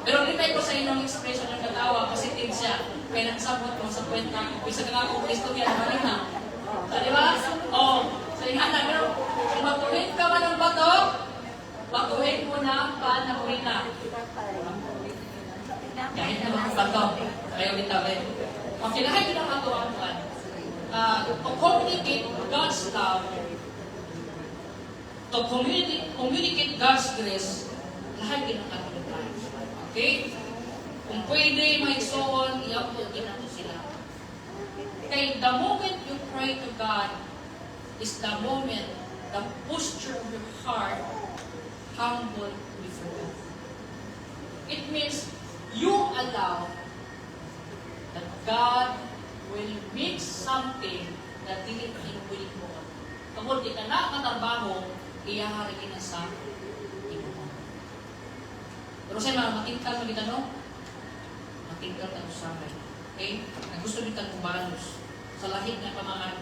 Pero hindi tayo po sa inyong expression ng katawa, positive siya. Kaya nagsabot mo sa kwenta ko. Bisa ka nga kung Kristo yan, naman na. So, di ba? So ingana. Pero kung matuhin ka man ng bato, matuhin mo na panamuhin na. Kahit na mga bato. Ayaw din tabi. Okay, lahat yun ang ato ang to communicate God's love, to communicate God's grace, lahat yun ang ato tayo. Okay? Kung pwede, maigsoon, i-upload din natin sila. Okay, the moment you pray to God is the moment, the posture of your heart humble before God. It means you allow that God will make something that dili will mo. Kapag di ka na katrabaho, iyahari ka na sa Ginoo. Pero sa mga matingkal mo kita, no? Matingkal na usahay. Okay? Gusto kita kumalos sa lahit na pamahan.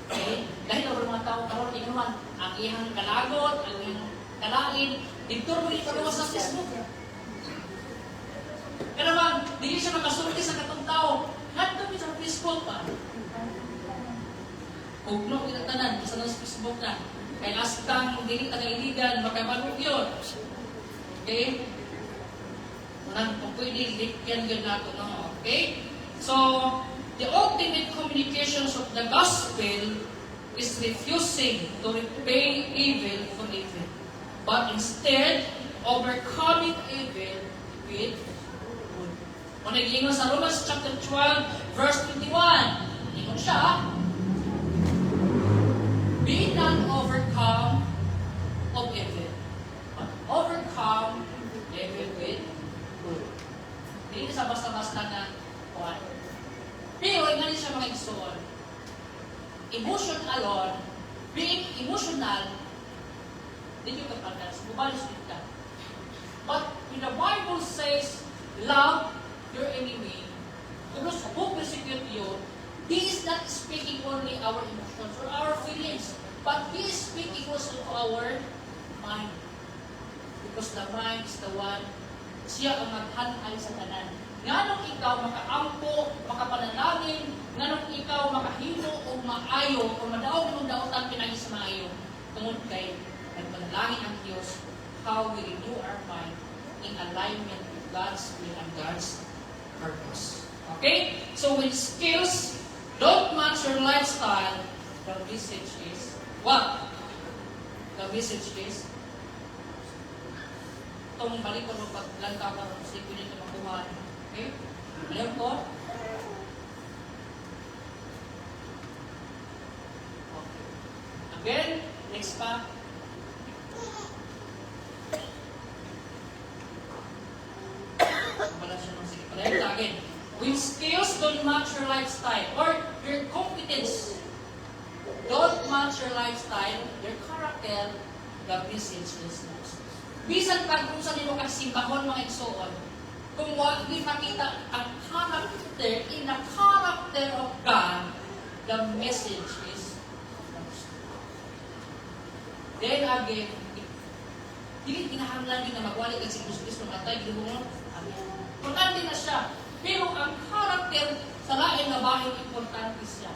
Okay? Dahil ang mga tao karon tingnan naman, ang iyang kalagot, ang iyang kalain, dito mo rin pagawas sa Facebook. Kaya naman, hindi siya makasulti sa katong tao. Hadto mi sa Facebook pa. Ugno kita tanan sa Facebook na. Kay astang dili ta kaibigan, makabalog yun. Okay? Nang kung pwede, likyan yun nato. No? Okay? So, the ultimate communications of the gospel is refusing to repay evil for evil, but instead, overcoming evil with good. Kung nag-iingon sa Romans chapter 12, verse 21, ingon siya, be not overcome of evil, but overcome evil with good. Hindi sa basta-basta na kuwan. Pero hindi siya mga igsoon. Emotion alone, being emotional, hindi yung kapatas, bubalos din ka. But when the Bible says, love your enemy, those who persecute you, He is not speaking only our emotions or our feelings, but He is speaking also to our mind. Because the mind is the one, siya ang maghanay sa tanan. Nganong ikaw makaampo, makapanalangin, nganong ikaw makahimo o maayo, o madaog mong daotan pinagi sa maayo, tungod kay nagpanalangin ang Diyos, how we renew our mind in alignment with God's will and God's purpose. Okay? So when skills don't match your lifestyle, the message is, what? The message is, itong balik ko paglantaw ka rin kasi pinito makuha. Okay? Alam ko? Okay. Again, next pa. Wala siya nung sige. Palayan ka again. When skills don't match your lifestyle or your competence don't match your lifestyle, your character, the message is lost. Bisan pag kung saan nyo kasimbahon mga igsoon, kung di makita ang character in the character of God, the message is lost. Then again, hindi kinahanglan din na magwali kang si Kristo matay, ginuhungon. Amen. Importante na siya. Pero ang character sa lain na bahay, importante siya.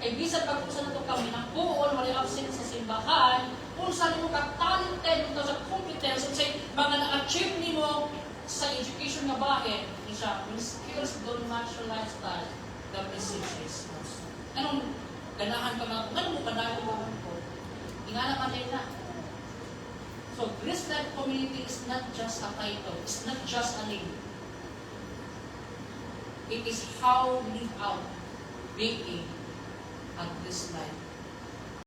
Ay bisan pag kung saan ito kami ng buon, wali absent sa simbahan, kung saan mo ka-talented ito sa competence, at sa mga na-achieve mo sa education na bahay, siya, when skills don't match your lifestyle, the message is lost. Anong ganahan ka mga, ano mo ganahan ko? Ingana ka rin na. So, Grace Life Community is not just a title, it's not just a name. It is how we live out being at this life.